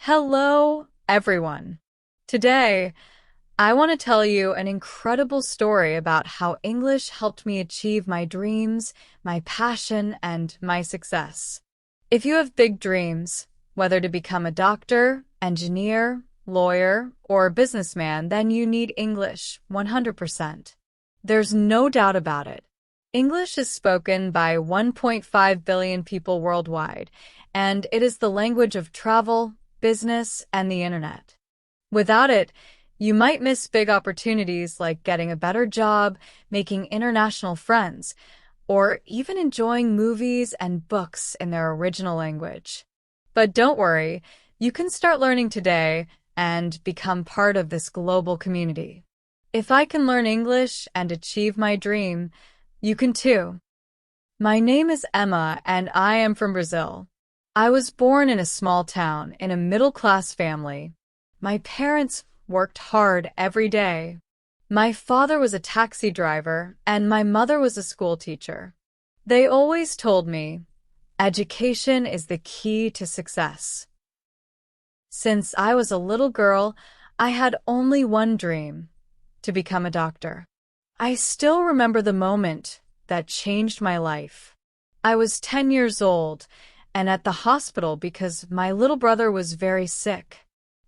Hello, everyone. Today, I want to tell you an incredible story about how English helped me achieve my dreams, my passion, and my success. If you have big dreams, whether to become a doctor, engineer, lawyer, or businessman, then you need English 100%. There's no doubt about it. English is spoken by 1.5 billion people worldwide, and it is the language of travel, business, and the internet. Without it, you might miss big opportunities like getting a better job, making international friends, or even enjoying movies and books in their original language. But don't worry, you can start learning today and become part of this global community. If I can learn English and achieve my dream, you can too. My name is Emma and I am from Brazil. I was born in a small town in a middle-class family. My parents worked hard every day. My father was a taxi driver and my mother was a school teacher. They always told me, education is the key to success. Since I was a little girl, I had only one dream, to become a doctor. I still remember the moment that changed my life. I was 10 years old and at the hospital because my little brother was very sick.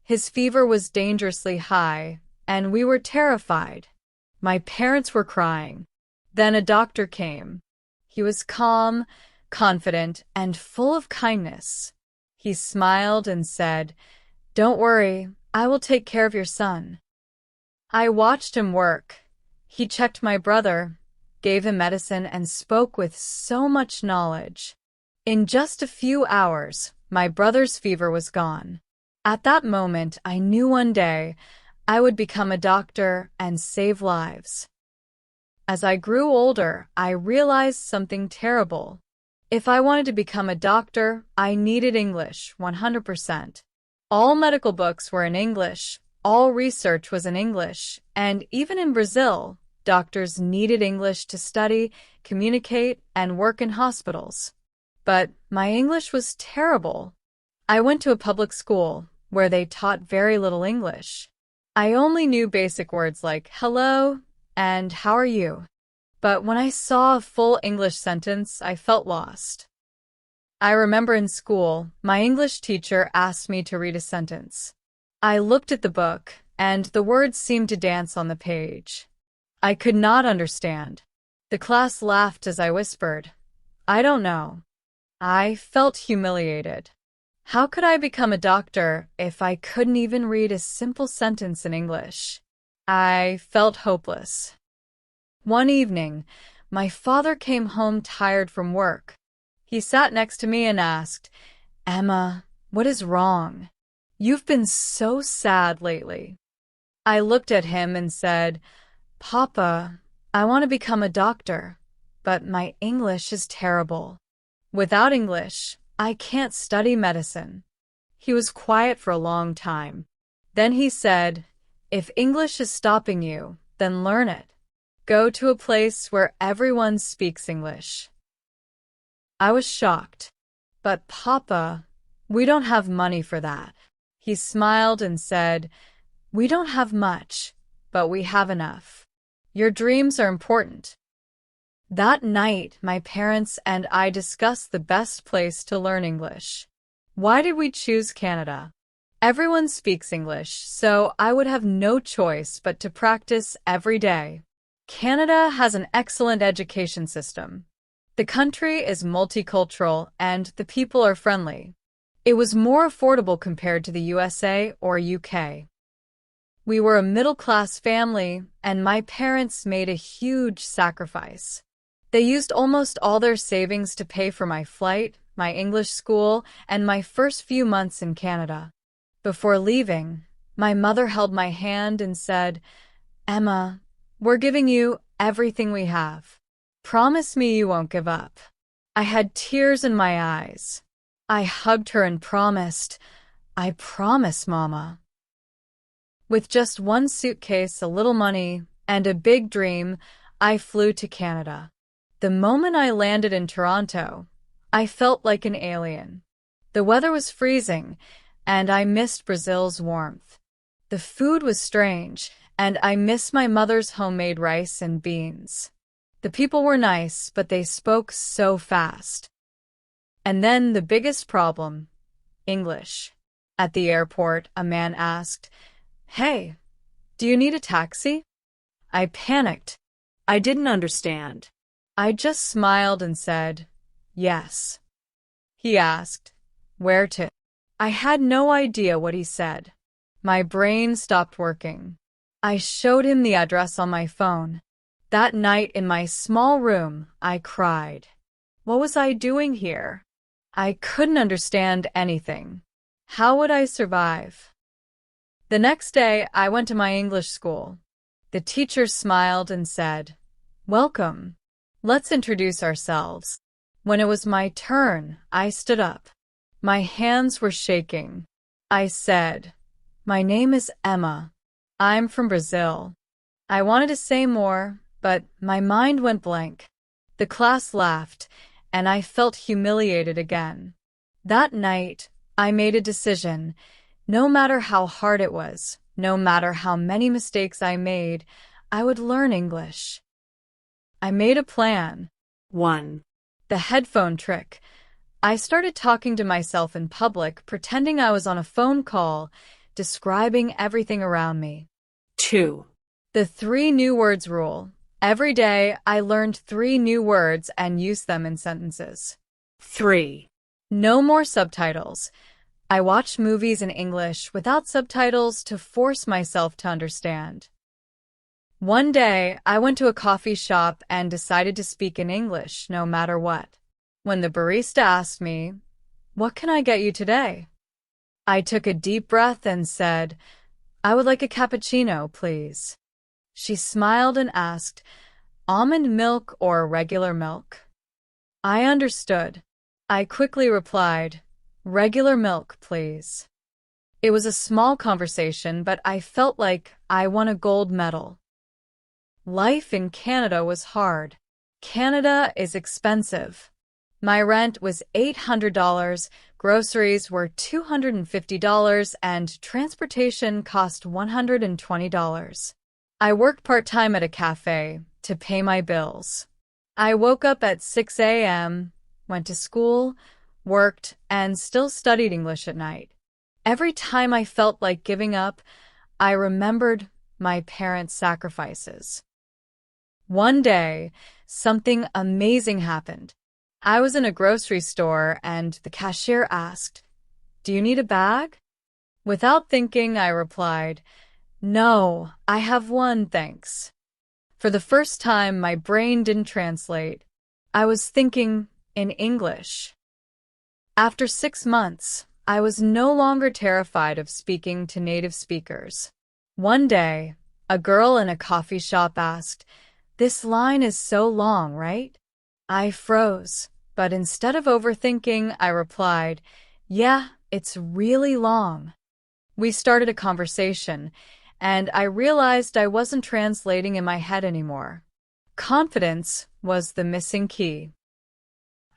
His fever was dangerously high, and we were terrified. My parents were crying. Then a doctor came. He was calm, confident, and full of kindness. He smiled and said, "Don't worry, I will take care of your son." I watched him work. He checked my brother, gave him medicine, and spoke with so much knowledge. In just a few hours, my brother's fever was gone. At that moment, I knew one day I would become a doctor and save lives. As I grew older, I realized something terrible. If I wanted to become a doctor, I needed English 100%. All medical books were in English, all research was in English, and even in Brazil, doctors needed English to study, communicate, and work in hospitals. But my English was terrible. I went to a public school where they taught very little English. I only knew basic words like hello and how are you. But when I saw a full English sentence, I felt lost. I remember in school, my English teacher asked me to read a sentence. I looked at the book, and the words seemed to dance on the page. I could not understand. The class laughed as I whispered, "I don't know." I felt humiliated. How could I become a doctor if I couldn't even read a simple sentence in English? I felt hopeless. One evening, my father came home tired from work. He sat next to me and asked, "Emma, what is wrong? You've been so sad lately." I looked at him and said, "Papa, I want to become a doctor, but my English is terrible. Without English, I can't study medicine." He was quiet for a long time. Then he said, "If English is stopping you, then learn it. Go to a place where everyone speaks English." I was shocked. "But Papa, we don't have money for that." He smiled and said, "We don't have much, but we have enough. Your dreams are important." That night, my parents and I discussed the best place to learn English. Why did we choose Canada? Everyone speaks English, so I would have no choice but to practice every day. Canada has an excellent education system. The country is multicultural and the people are friendly. It was more affordable compared to the USA or UK. We were a middle-class family, and my parents made a huge sacrifice. They used almost all their savings to pay for my flight, my English school, and my first few months in Canada. Before leaving, my mother held my hand and said, "Emma, we're giving you everything we have. Promise me you won't give up." I had tears in my eyes. I hugged her and promised, "I promise, Mama." With just one suitcase, a little money, and a big dream, I flew to Canada. The moment I landed in Toronto, I felt like an alien. The weather was freezing, and I missed Brazil's warmth. The food was strange, and I missed my mother's homemade rice and beans. The people were nice, but they spoke so fast. And then the biggest problem, English. At the airport, a man asked, "Hey, do you need a taxi?" I panicked. I didn't understand. I just smiled and said, "Yes." He asked, "Where to?" I had no idea what he said. My brain stopped working. I showed him the address on my phone. That night in my small room, I cried. What was I doing here? I couldn't understand anything. How would I survive? The next day, I went to my English school. The teacher smiled and said, "Welcome. Let's introduce ourselves." When it was my turn, I stood up. My hands were shaking. I said, "My name is Emma. I'm from Brazil." I wanted to say more, but my mind went blank. The class laughed, and I felt humiliated again. That night, I made a decision. No matter how hard it was, no matter how many mistakes I made, I would learn English. I made a plan. 1. The headphone trick. I started talking to myself in public, pretending I was on a phone call, describing everything around me. 2. The 3 new words rule. Every day, I learned 3 new words and used them in sentences. 3. No more subtitles. I watched movies in English without subtitles to force myself to understand. One day, I went to a coffee shop and decided to speak in English no matter what. When the barista asked me, "What can I get you today?" I took a deep breath and said, "I would like a cappuccino, please." She smiled and asked, "Almond milk or regular milk?" I understood. I quickly replied, "Regular milk, please." It was a small conversation, but I felt like I won a gold medal. Life in Canada was hard. Canada is expensive. My rent was $800, groceries were $250, and transportation cost $120. I worked part-time at a cafe to pay my bills. I woke up at 6 a.m., went to school, worked, and still studied English at night. Every time I felt like giving up, I remembered my parents' sacrifices. One day, something amazing happened. I was in a grocery store and the cashier asked, "Do you need a bag?" Without thinking, I replied, "No, I have one, thanks." For the first time, my brain didn't translate. I was thinking in English. After 6 months, I was no longer terrified of speaking to native speakers. One day, a girl in a coffee shop asked, "This line is so long, right?" I froze, but instead of overthinking, I replied, "Yeah, it's really long." We started a conversation, and I realized I wasn't translating in my head anymore. Confidence was the missing key.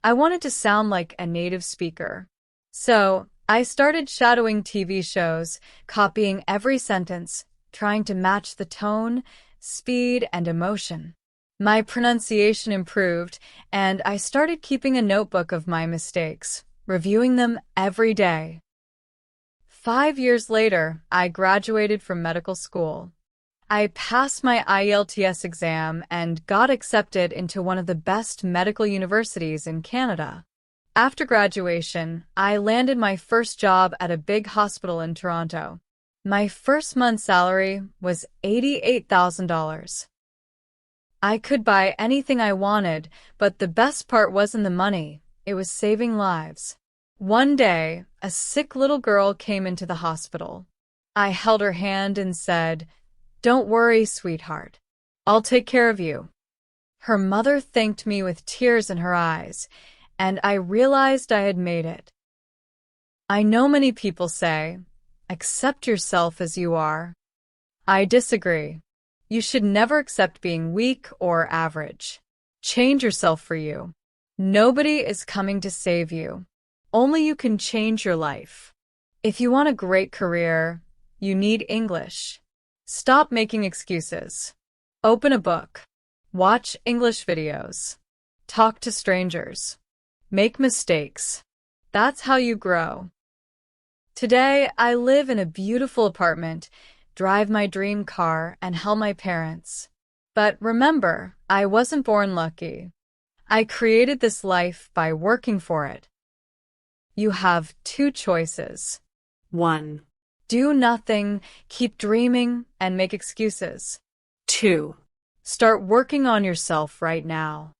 I wanted to sound like a native speaker. So, I started shadowing TV shows, copying every sentence, trying to match the tone, speed, and emotion. My pronunciation improved, and I started keeping a notebook of my mistakes, reviewing them every day. 5 years later, I graduated from medical school. I passed my IELTS exam and got accepted into one of the best medical universities in Canada. After graduation, I landed my first job at a big hospital in Toronto. My first month's salary was $88,000. I could buy anything I wanted, but the best part wasn't the money, it was saving lives. One day, a sick little girl came into the hospital. I held her hand and said, "Don't worry, sweetheart. I'll take care of you." Her mother thanked me with tears in her eyes, and I realized I had made it. I know many people say, "Accept yourself as you are." I disagree. You should never accept being weak or average. Change yourself for you. Nobody is coming to save you. Only you can change your life. If you want a great career, you need English. Stop making excuses. Open a book. Watch English videos. Talk to strangers. Make mistakes. That's how you grow. Today, I live in a beautiful apartment, drive my dream car, and help my parents. But remember, I wasn't born lucky. I created this life by working for it. You have two choices. 1, Do nothing, keep dreaming, and make excuses. 2, Start working on yourself right now.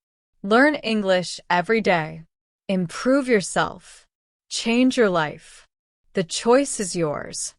Learn English every day. Improve yourself. Change your life. The choice is yours.